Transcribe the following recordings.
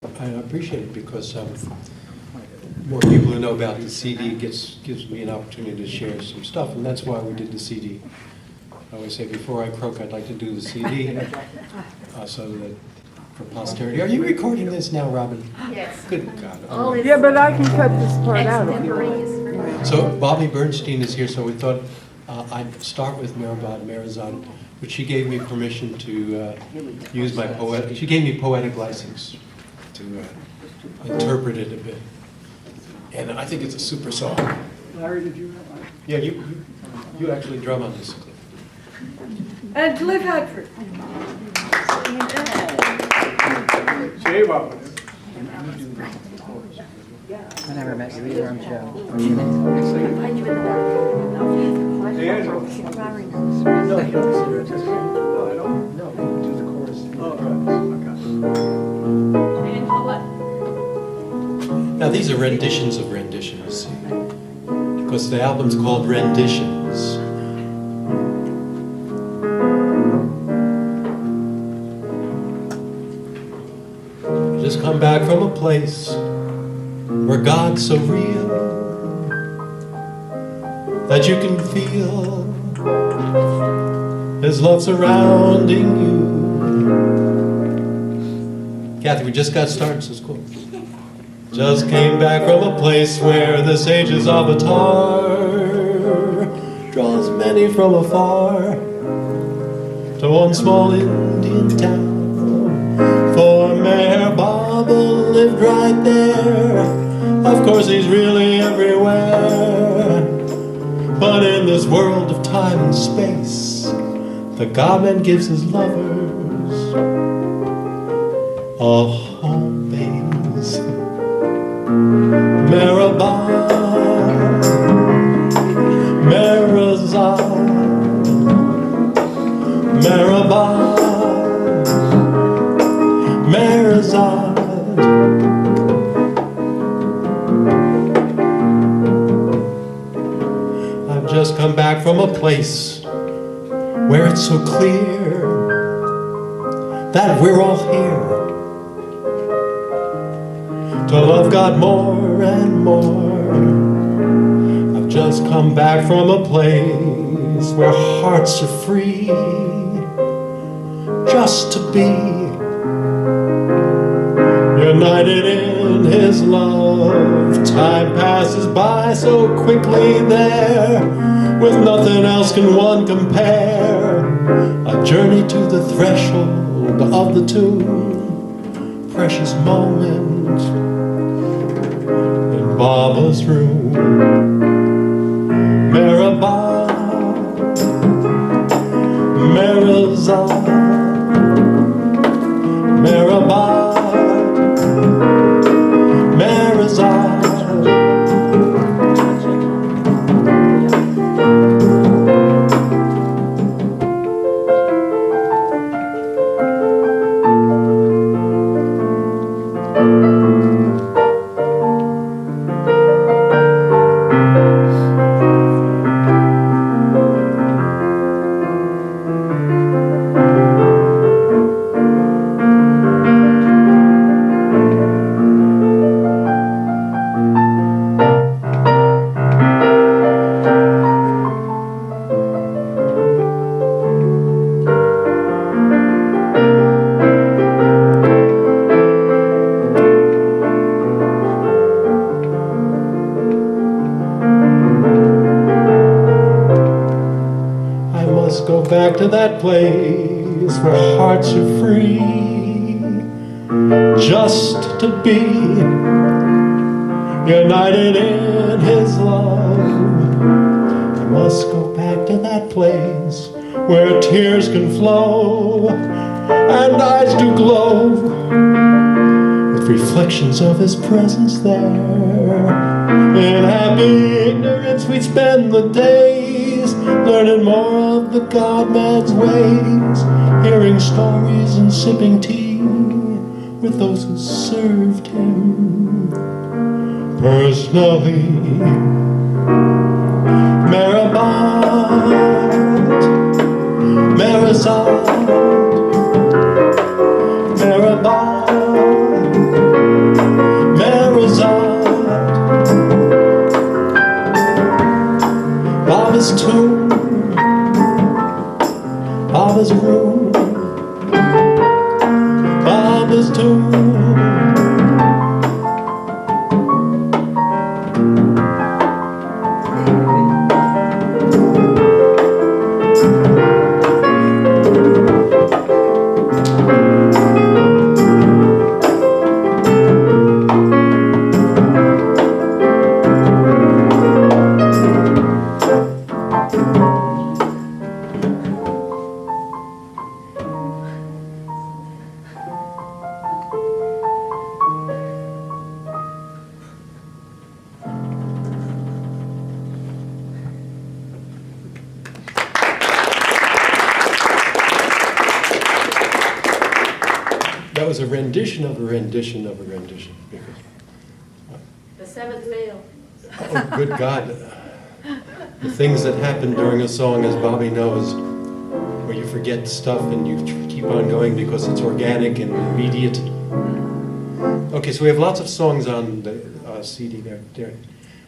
I appreciate it because more people who know about the CD gives me an opportunity to share some stuff, and that's why we did the CD. I always say before I croak, I'd like to do the CD so that for posterity. Are you recording this now, Robin? Yes. Good God. Yeah, but I can cut this part out if you want. Extemporaneous. So Bobby Bernstein is here, so we thought I'd start with Merazad, which she gave me permission to use my poetic. She gave me poetic license to interpret it a bit, and I think it's a super song. Larry, did you have? Yeah, you actually drum on this. And Cliff Hadford. Jay Robin. I never met you either, I'm Joe. Find you in the back. D'Angelo. No, you don't consider it just No, I don't. No, you do the chorus. Oh, right. Now these are renditions of renditions, because the album's called Renditions. Just come back from a place where God's so real that you can feel His love surrounding you. Kathy, we just got started, so it's cool. Just came back from a place where the sage's avatar draws many from afar to one small Indian town. For Mayor Baba lived right there. Of course he's really everywhere, but in this world of time and space, the God-man gives his lovers a home base. Merazad, Merazad, Merazad. I've just come back from a place where it's so clear that we're all here to love God more and more. I've just come back from a place where hearts are free just to be united in His love. Time passes by so quickly there, with nothing else can one compare. A journey to the threshold of the tomb, precious moment in Baba's room. Merazad, Merazad, Merazad. Go back to that place where hearts are free, just to be united in His love. I must go back to that place where tears can flow and eyes do glow with reflections of His presence there. In happy ignorance we spend the days, learning more of the God-man's ways, hearing stories and sipping tea with those who served Him personally. Merazad, Merazad, Merazad. his tomb. That was a rendition of a rendition of a rendition. Because, The seventh veil. oh, good God. The things that happen during a song, as Bobby knows, where you forget stuff and you keep on going because it's organic and immediate. Okay, so we have lots of songs on the CD there.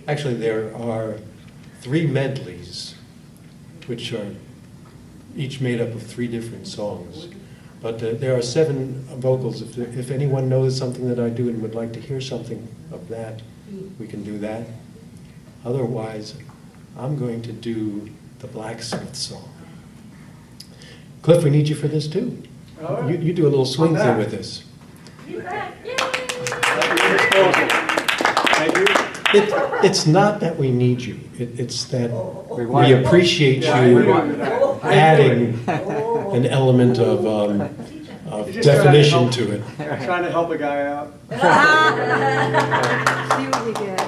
Actually, there are 3 medleys, which are each made up of 3 different songs. But there are 7 vocals. If anyone knows something that I do and would like to hear something of that, we can do that. Otherwise, I'm going to do the Blacksmith song. Cliff, we need you for this too. All right. You do a little swing I'm thing back. with this. Thank you. It's not that we need you. It's that We want we it. appreciate Yeah, you we want that. adding an element of You're just definition trying to it. Trying to help a guy out. See what you get.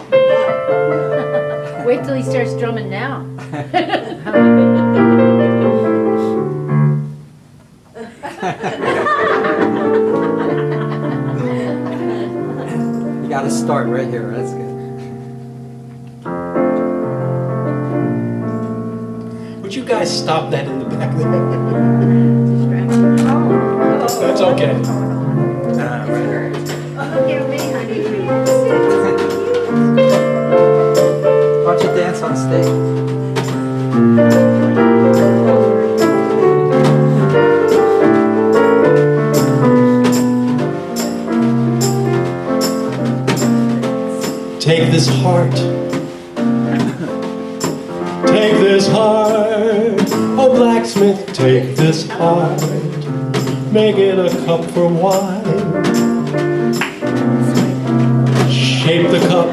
Wait till he starts drumming now. You gotta start right here, that's good. Would you guys stop that in the back there? That's okay. Why don't you dance on stage? Take this heart. Take this heart. Oh, blacksmith, take this heart. Make it a cup for wine. Shape the cup.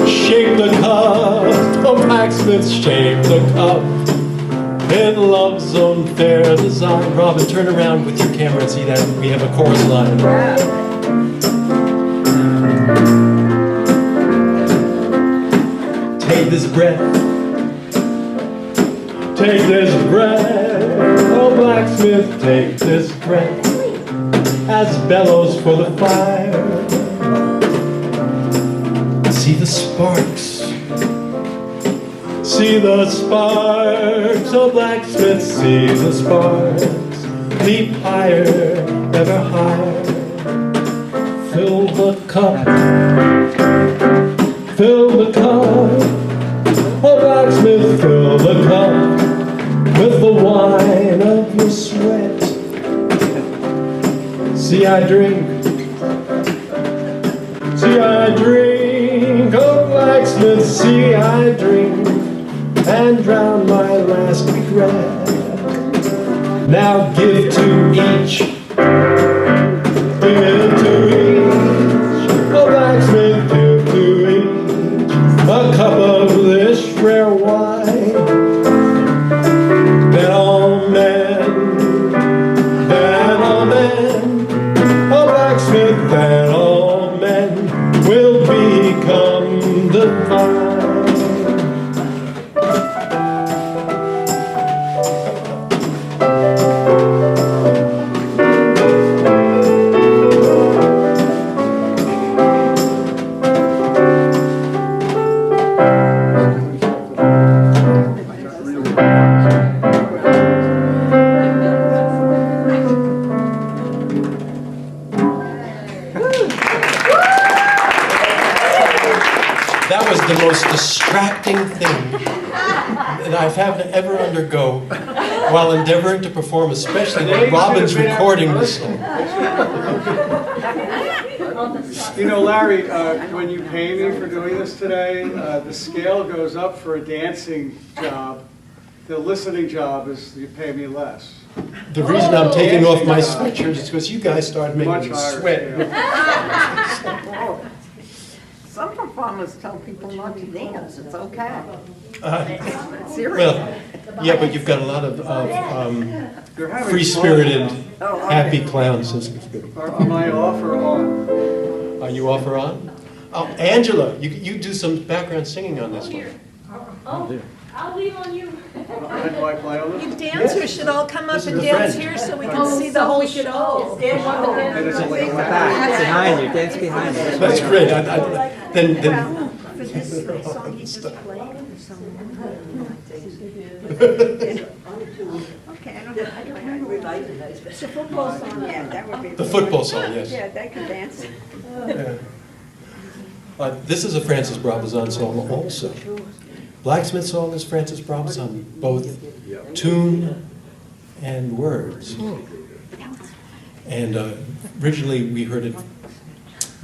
Shape the cup. Oh, blacksmith, shape the cup. In love's own fair design. Robin, turn around with your camera and see that we have a chorus line. Take this breath. Take this breath. Oh, blacksmith, take this breath. As bellows for the fire. See the sparks. See the sparks. Oh, blacksmith, see the sparks. Leap higher, ever higher. Fill the cup. Fill the cup. Oh, blacksmith, fill the cup with the wine of your sweat. See, I drink. See, I drink. Oh, blacksmith, see, I drink and drown my last regret. Now give to each. Give to each. Oh, blacksmith, give to each a cup of this rare wine. Then all men, oh, blacksmith, then all men will become divine. That was the most distracting thing that I've had to ever undergo while endeavoring to perform, especially They when Robin's should have been recording at this rehearsal. song. You know, Larry, when you pay me for doing this today, the scale goes up for a dancing job. The listening job is you pay me less. The reason I'm taking off my sweatshirt is because you guys started making Much me higher sweat. scale. Some performers tell people not to dance, it's okay. Serious. Well, yeah, but you've got a lot of You're having free-spirited, Oh, okay. happy clowns. This is good. fun. Am I off or on? Are you off or on? Oh, Angela, you do some background singing on this one. Oh, I'll leave on you. When do I play on this? You dancers should all come up This is and the dance friend. here so we can Oh, see the so whole we should all show. stand one with And it's them. like- Back, behind you, dance behind you. That's great. Then, For this song he just played, or Okay, I don't know. It's a football song, yeah, that would be. the football song, yes. Yeah, they could dance. This is a Francis Brabazon song also. Blacksmith song is Francis Brabazon, both tune and words. And originally we heard it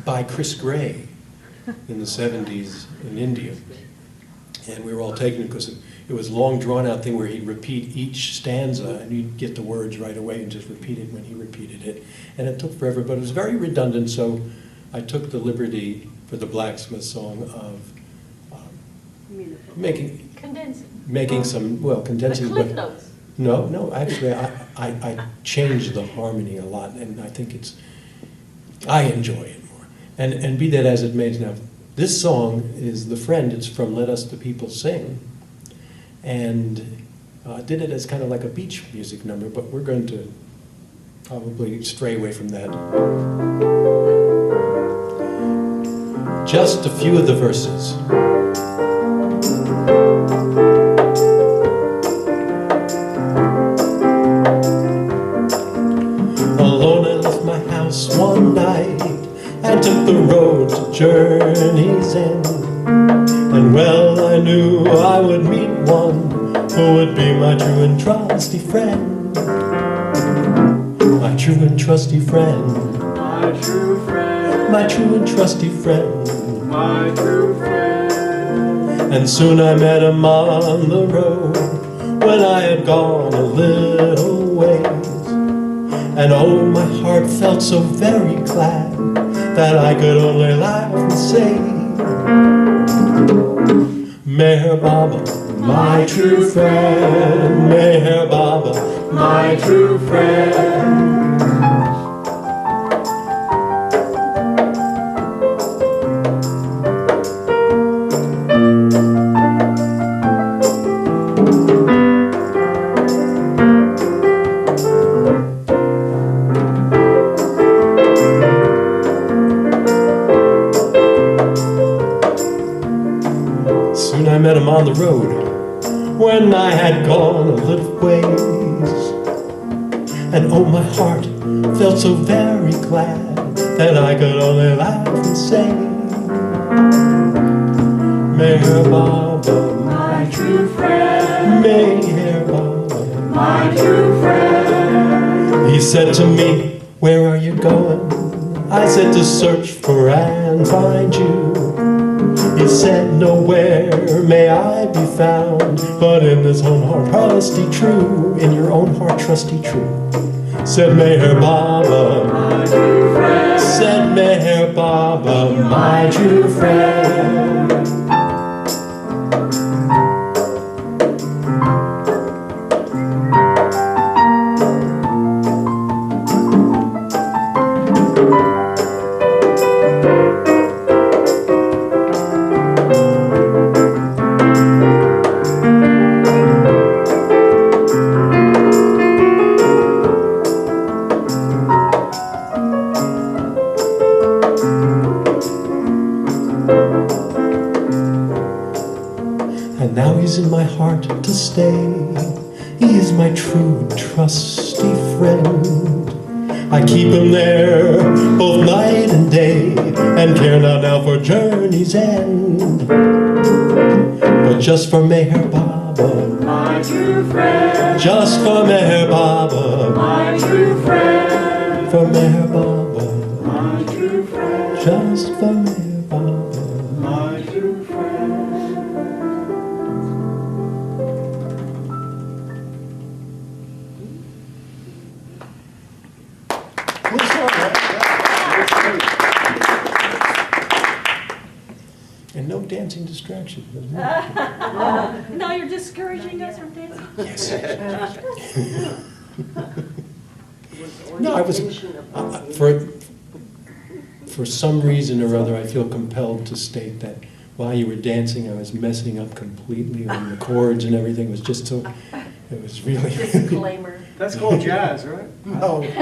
by Chris Gray in the 70s in India. And we were all taken because it was a long drawn out thing where he'd repeat each stanza and you'd get the words right away and just repeat it when he repeated it. And it took forever, but it was very redundant, so I took the liberty for the Blacksmith song of making some, well, condensing, The Cliff but Notes. no, actually, I changed the harmony a lot, and I think I enjoy it more. And be that as it may, now, this song is The Friend. It's from Let Us the People Sing, and did it as kind of like a beach music number, but we're going to probably stray away from that. Just a few of the verses. Alone I left my house one night and took the road to Journey's End. And well I knew I would meet one who would be my true and trusty friend. My true and trusty friend. My true friend, My true and trusty friend. my true friend. And soon I met him on the road when I had gone a little ways. And oh, my heart felt so very glad that I could only laugh and say, Meher Baba, my true friend. Meher Baba, my true friend. Soon I met him on the road when I had gone a little ways. And oh, my heart felt so very glad that I could only laugh and say, Meher Baba, my true friend. Meher Baba, my true friend. He said to me, where are you going? I said, to search for and find you. He said, nowhere may I be found, but in this own heart trusty true, in your own heart trusty true. Said Meher Baba, my true friend. Said Meher Baba, my true friend. And now he's in my heart to stay. He is my true trusty friend. I keep him there both night and day, and care not now for journey's end, but just for Meher Baba. Baba, My true friend, just for Meher Baba, my true friend, for Meher Baba, my true friend, just for Meher Baba. My true friend. And no dancing distraction. now you're discouraging us from dancing? Yes. No, I was, for some reason or other, I feel compelled to state that while you were dancing, I was messing up completely on the chords and everything. It was just so, it was really. Disclaimer. That's called jazz, right? No. No, it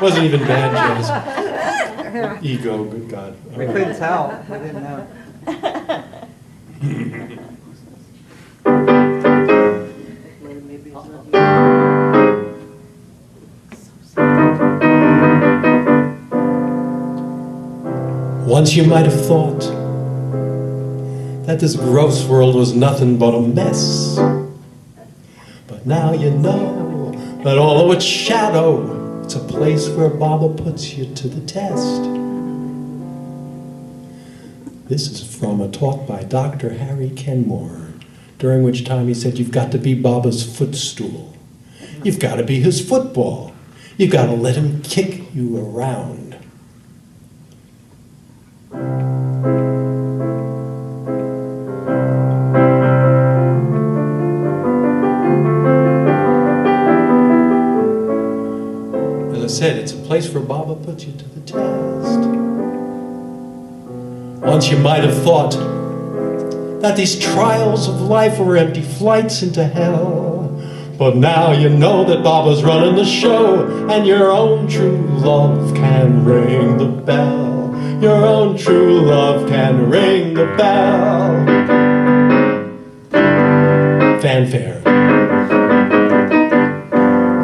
wasn't even bad jazz. Ego, good God. We couldn't tell, we didn't know. Once you might have thought that this gross world was nothing but a mess. But now you know that all of its shadow, it's a place where Baba puts you to the test. This is from a talk by Dr. Harry Kenmore, during which time he said, you've got to be Baba's footstool. You've got to be his football. You've got to let him kick you around. As I said, it's a place where Baba puts you to the test. Once you might have thought that these trials of life were empty flights into hell. But now you know that Baba's running the show, and your own true love can ring the bell. Your own true love can ring the bell. Fanfare.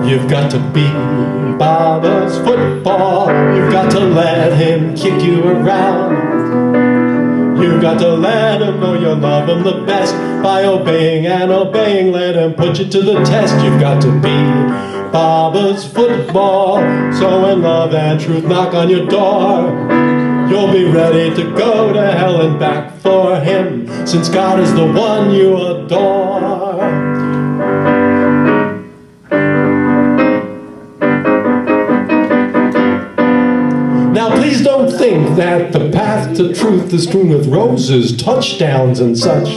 You've got to be Baba's football. You've got to let him kick you around. You've got to let him know you love him the best. By obeying and obeying, let him put you to the test. You've got to be Baba's football. So when love and truth knock on your door, you'll be ready to go to hell and back for him, since God is the one you adore. Now please don't think that the path to truth is strewn with roses, touchdowns and such.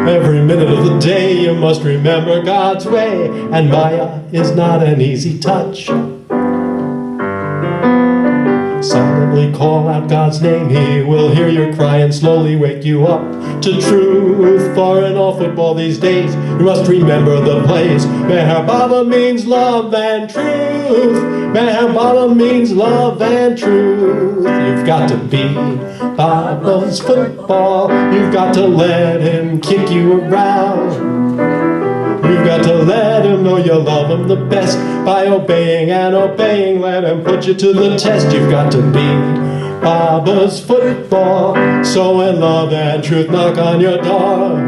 Every minute of the day you must remember God's way, and Maya is not an easy touch. Silently call out God's name, He will hear your cry and slowly wake you up to truth. For in all football these days, you must remember the place. Meher Baba means love and truth. Meher Baba means love and truth. You've got to be Baba's football. You've got to let him kick you around. You've got to let him know you love him the best. By obeying and obeying, let him put you to the test. You've got to be Baba's football. So when love and truth knock on your door,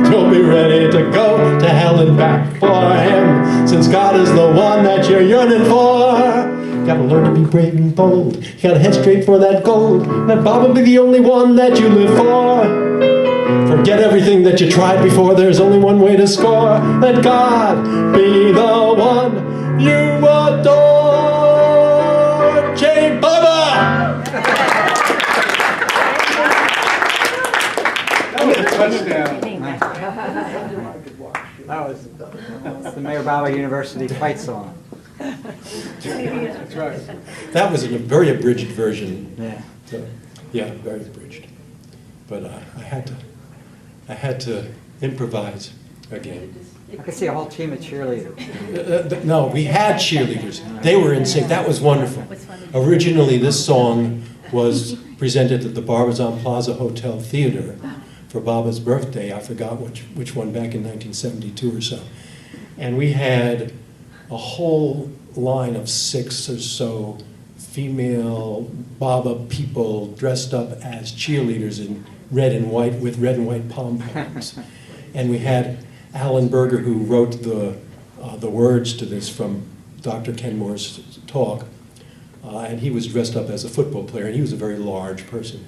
you'll be ready to go to hell and back for him, since God is the one that you're yearning for. You gotta learn to be brave and bold. You gotta head straight for that gold. Let Baba be the only one that you live for. Forget everything that you tried before, there's only one way to score. Let God be the one you adore. Jai Baba! That was a touchdown. That was the Meher Baba University fight song. That's right. That was a very abridged version. Yeah. So, yeah, very abridged. But I had to improvise again. I could see a whole team of cheerleaders. No, we had cheerleaders. They were in sync. That was wonderful. Originally, this song was presented at the Barbizon Plaza Hotel Theater for Baba's birthday. I forgot which one, back in 1972 or so. And we had a whole line of 6 or so female Baba people dressed up as cheerleaders in red and white, with red and white pom-poms. And we had Alan Berger, who wrote the words to this from Dr. Kenmore's talk, and he was dressed up as a football player, and he was a very large person.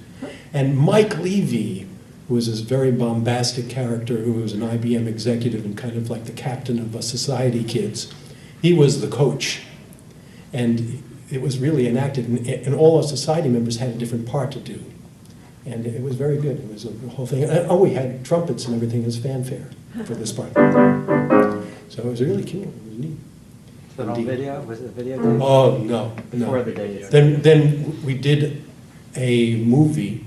And Mike Levy, who was this very bombastic character, who was an IBM executive and kind of like the captain of Society Kids, he was the coach. And it was really enacted, and all our society members had a different part to do. And it was very good. It was a whole thing. Oh, we had trumpets and everything as fanfare for this part. So it was really cool. It was neat. Is that on Indeed. video? Was it videotape? Oh, no, Before no. the days. Then we did a movie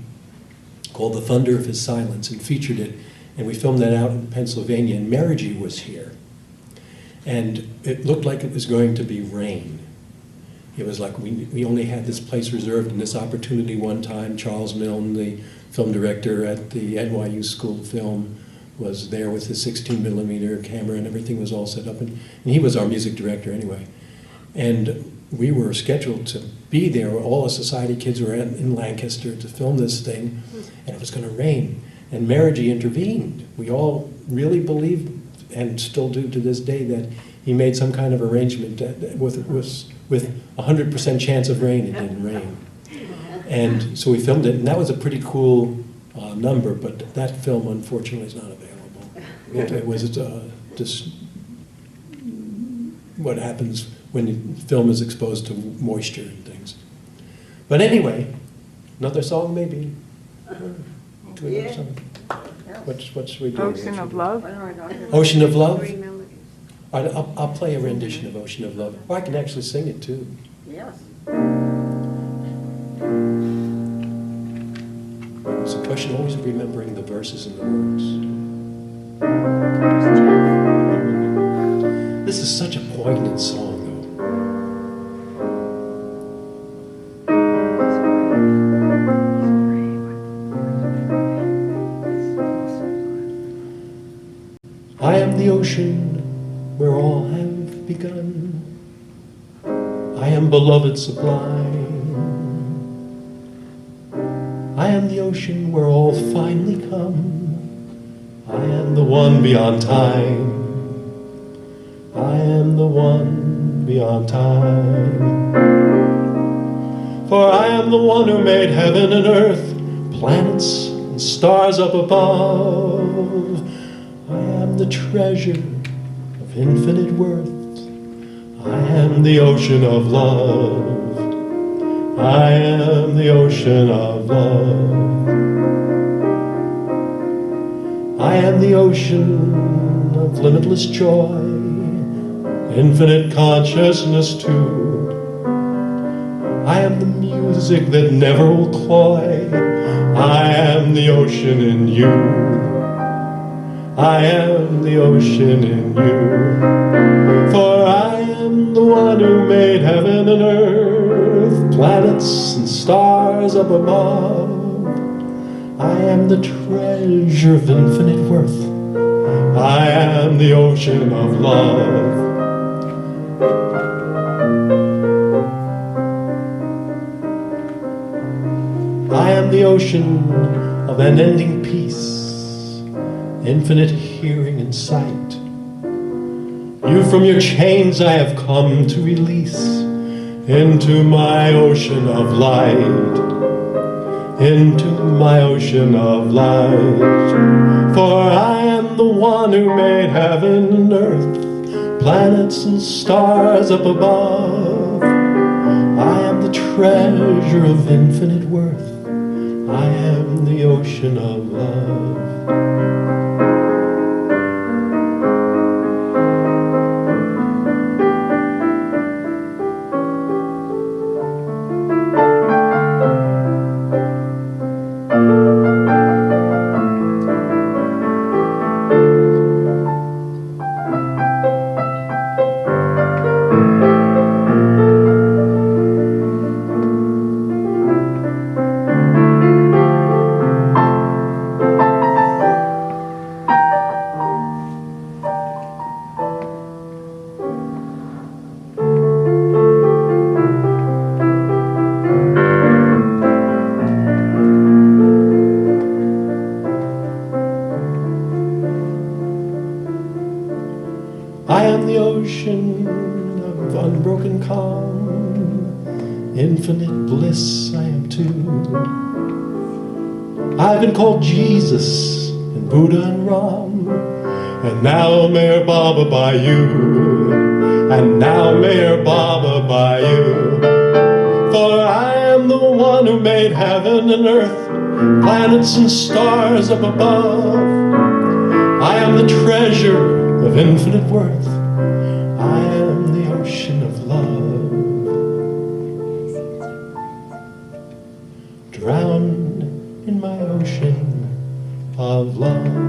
called The Thunder of His Silence and featured it, and we filmed that out in Pennsylvania, and Marigee was here. And it looked like it was going to be rain. It was like we only had this place reserved and this opportunity one time. Charles Milne, the film director at the NYU School of Film, was there with his 16mm camera, and everything was all set up. And he was our music director anyway. And we were scheduled to be there. All the society kids were in Lancaster to film this thing, and it was going to rain. And Marigee intervened. We all really believed, and still do to this day, that he made some kind of arrangement that with 100% chance of rain, it didn't rain. And so we filmed it, and that was a pretty cool number, but that film unfortunately is not available. It was just what happens when the film is exposed to moisture and things. But anyway, another song maybe? Do we have Yeah. some? What's we doing? Ocean of Love. Ocean of Love? I'll play a rendition of Ocean of Love. Or I can actually sing it too. Yes. It's a question always of remembering the verses and the words. This is such a poignant song, though. I am the ocean where all have begun. I am beloved sublime. I am the ocean where all finally come. I am the one beyond time. I am the one beyond time. For I am the one who made heaven and earth, planets and stars up above. I am the treasure of infinite worth. I am the ocean of love. I am the ocean of love. I am the ocean of limitless joy, infinite consciousness too. I am the music that never will cloy. I am the ocean in you. I am the ocean in you. For I am the one who made heaven and earth, planets and stars up above. I am the treasure of infinite worth. I am the ocean of love. I am the ocean of unending peace, infinite hearing and sight. You from your chains I have come to release into my ocean of light, into my ocean of light. For I am the one who made heaven and earth, planets and stars up above. I am the treasure of infinite worth. I am the ocean of love. infinite bliss I am too. I've been called Jesus and Buddha and Ram, and now Mayor Baba by you, and now Mayor Baba by you. For I am the one who made heaven and earth, planets and stars up above. I am the treasure of infinite worth. I am the ocean of love. Drowned in my ocean of love.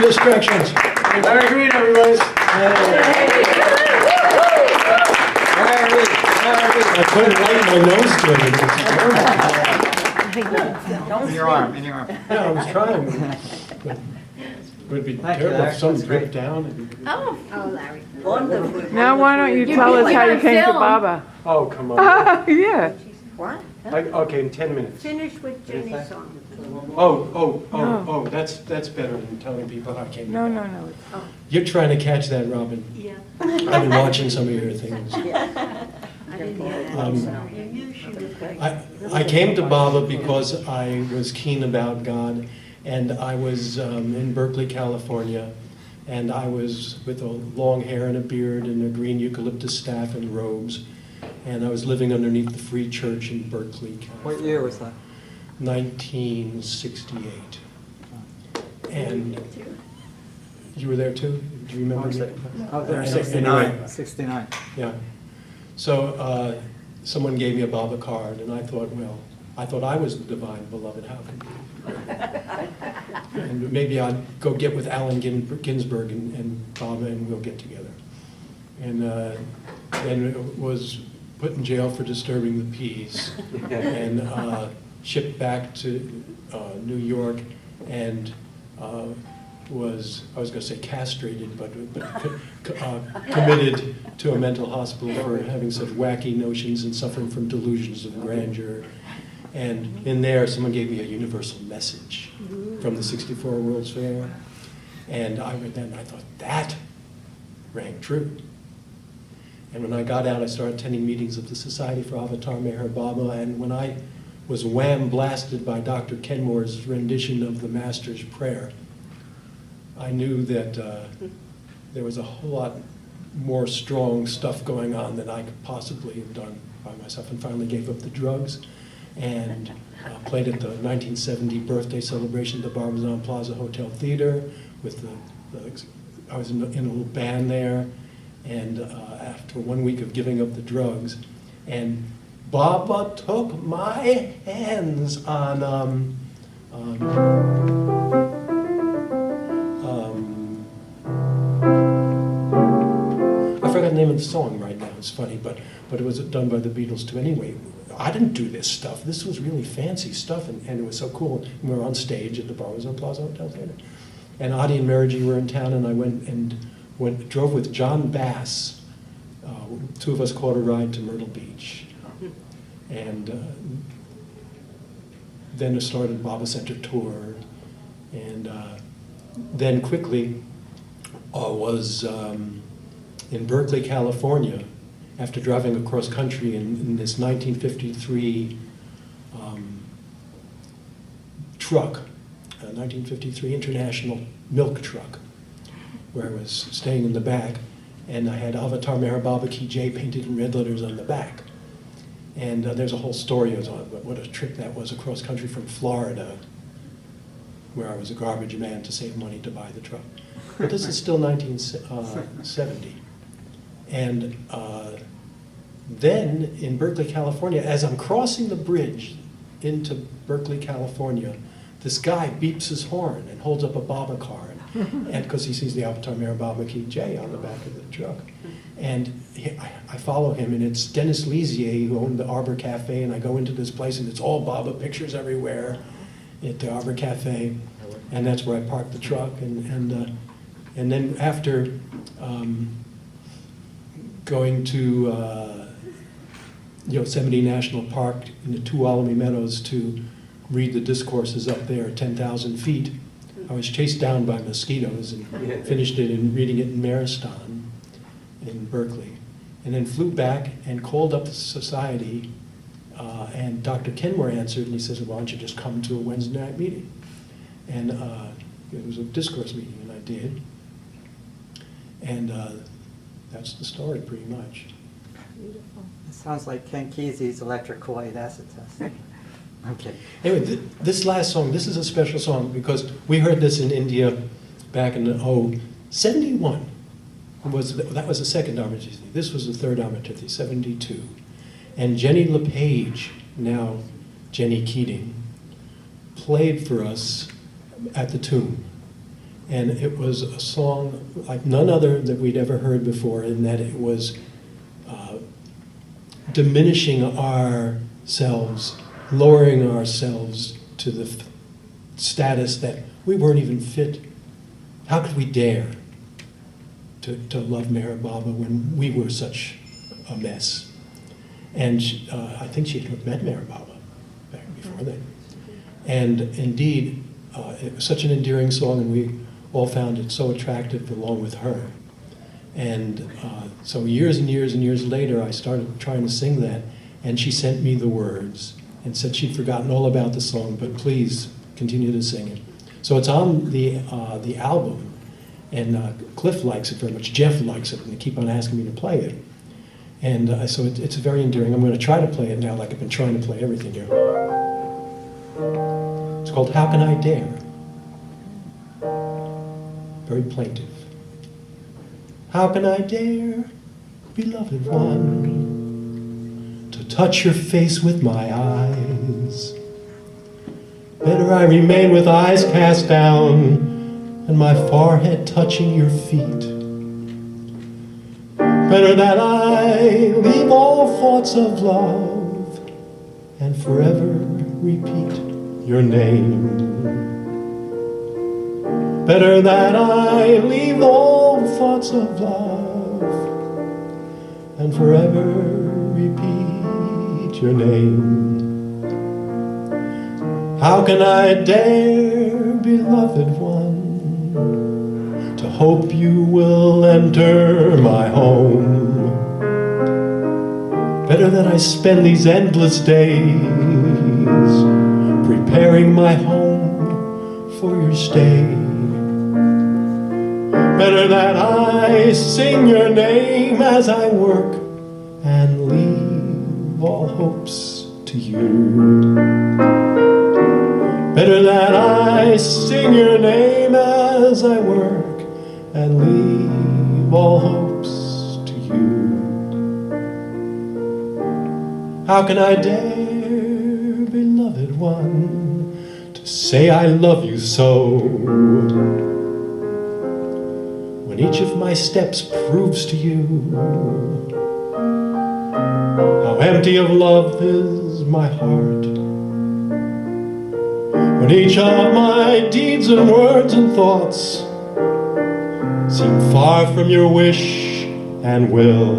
distractions. Larry Green, everybody. I put it right in my nose to it. In your arm, in your arm. Yeah, I was trying. But it would be Thank you, terrible if Larry. something That's great. dripped down. Oh, Larry. Wonderful. Now, why don't you tell us how you came to Baba? Oh, come on. Yeah. What? Okay, in 10 minutes. Finish with Jenny's song. Oh, that's better than telling people how I came. No, no, no. You're trying to catch that, Robin. yeah. I've been watching some of your things. I didn't hear that. Um, You knew she was great. I came to Baba because I was keen about God, and I was in Berkeley, California, and I was with a long hair and a beard and a green eucalyptus staff and robes, and I was living underneath the Free Church in Berkeley, What California. year was that? 1968. And you were there too? Do you remember? Oh, there, Anyway. 69. 69. Yeah. So someone gave me a Baba card, and I thought, well, I thought I was the divine beloved. How could and maybe I'd go get with Allen Ginsberg and Baba, and we'll get together. And then was put in jail for disturbing the peace, and shipped back to New York, and was, I was going to say castrated, but committed to a mental hospital for having such wacky notions and suffering from delusions of grandeur. And in there, someone gave me a universal message from the 64 World's Fair. And I read that and I thought, that rang true. And when I got out, I started attending meetings of the Society for Avatar Meher Baba. And when I was wham blasted by Dr. Kenmore's rendition of the Master's Prayer, I knew that there was a whole lot more strong stuff going on than I could possibly have done by myself, and finally gave up the drugs and played at the 1970 birthday celebration at the Barbizon Plaza Hotel Theater with I was in a little band there, and after 1 week of giving up the drugs, and Baba took my hands on I forgot the name of the song right now. It's funny, but it was done by the Beatles too. Anyway, I didn't do this stuff. This was really fancy stuff, and it was so cool. We were on stage at the Barbizon Plaza Hotel Theater, and Adi and Mariji were in town, and I drove with John Bass. Two of us caught a ride to Myrtle Beach, and then it started Baba Center tour, and then quickly was in Berkeley, California, after driving across country in this 1953 truck, a 1953 International milk truck, where I was staying in the back, and I had Avatar Meher Baba Ki Jai painted in red letters on the back. And there's a whole story on what a trip that was across country from Florida, where I was a garbage man to save money to buy the truck. But this is still 1970. And then in Berkeley, California, as I'm crossing the bridge into Berkeley, California, this guy beeps his horn and holds up a Baba card, and because he sees the Avatar Meher Baba Ki Jai on the back of the truck. And I follow him, and it's Dennis Lizier, who owned the Arbor Cafe, and I go into this place, and it's all Baba pictures everywhere at the Arbor Cafe, and that's where I parked the truck. And then after going to Yosemite National Park in the Tuolumne Meadows to read the discourses up there at 10,000 feet, I was chased down by mosquitoes and finished it in reading it in Maristan in Berkeley, and then flew back and called up the society, and Dr. Kenmore answered, and he says, why don't you just come to a Wednesday night meeting? And it was a discourse meeting, and I did. And that's the story, pretty much. It sounds like Ken Kesey's electric Kool-Aid acid test. Okay. Anyway, this last song, this is a special song because we heard this in India back in 71. That was the second Amritithi. This was the third Amritithi, 72. And Jenny LePage, now Jenny Keating, played for us at the tomb. And it was a song like none other that we'd ever heard before, in that it was diminishing ourselves, lowering ourselves to the status that we weren't even fit. How could we dare to love Meher Baba when we were such a mess? And I think she had met Meher Baba back before then. And indeed, it was such an endearing song, and we all found it so attractive along with her. And so years and years and years later, I started trying to sing that, and she sent me the words and said she'd forgotten all about the song, but please continue to sing it. So it's on the album, and Cliff likes it very much, Jeff likes it, and they keep on asking me to play it. And so it's very endearing. I'm going to try to play it now like I've been trying to play everything here. It's called How Can I Dare? Very plaintive. How can I dare, beloved one, to touch your face with my eyes? Better I remain with eyes cast down and my forehead touching your feet. Better that I leave all thoughts of love and forever repeat your name. Better that I leave all thoughts of love and forever repeat your name. How can I dare, beloved one, to hope you will enter my home? Better that I spend these endless days preparing my home for your stay. Better that I sing your name as I work and leave all hopes to you. Better that I sing your name as I work and leave all hopes to you. How can I dare, beloved one, to say I love you so, when each of my steps proves to you how empty of love is my heart? When each of my deeds and words and thoughts seem far from your wish and will.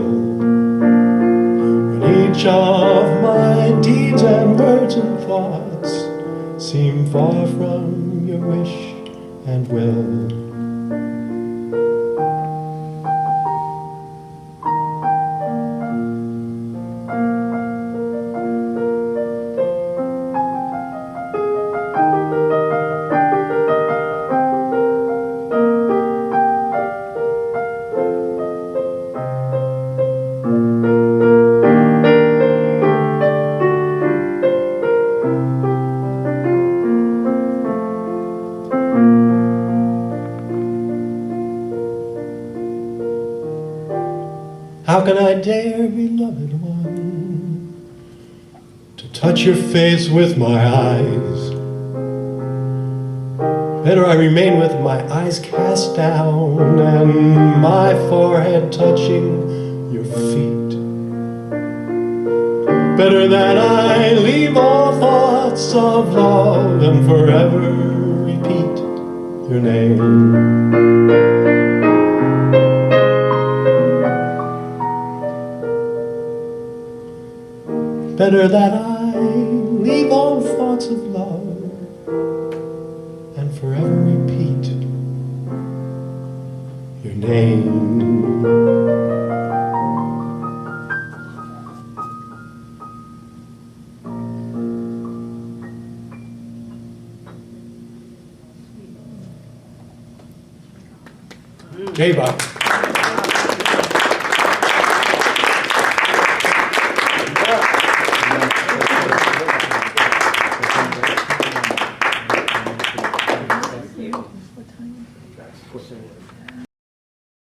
When each of my deeds and words and thoughts seem far from your wish and will. How can I dare, beloved one, to touch your face with my eyes? Better I remain with my eyes cast down and my forehead touching your feet. Better that I leave all thoughts of love and forever repeat your name. Better that I leave all thoughts of love and forever repeat your name. Jai Baba.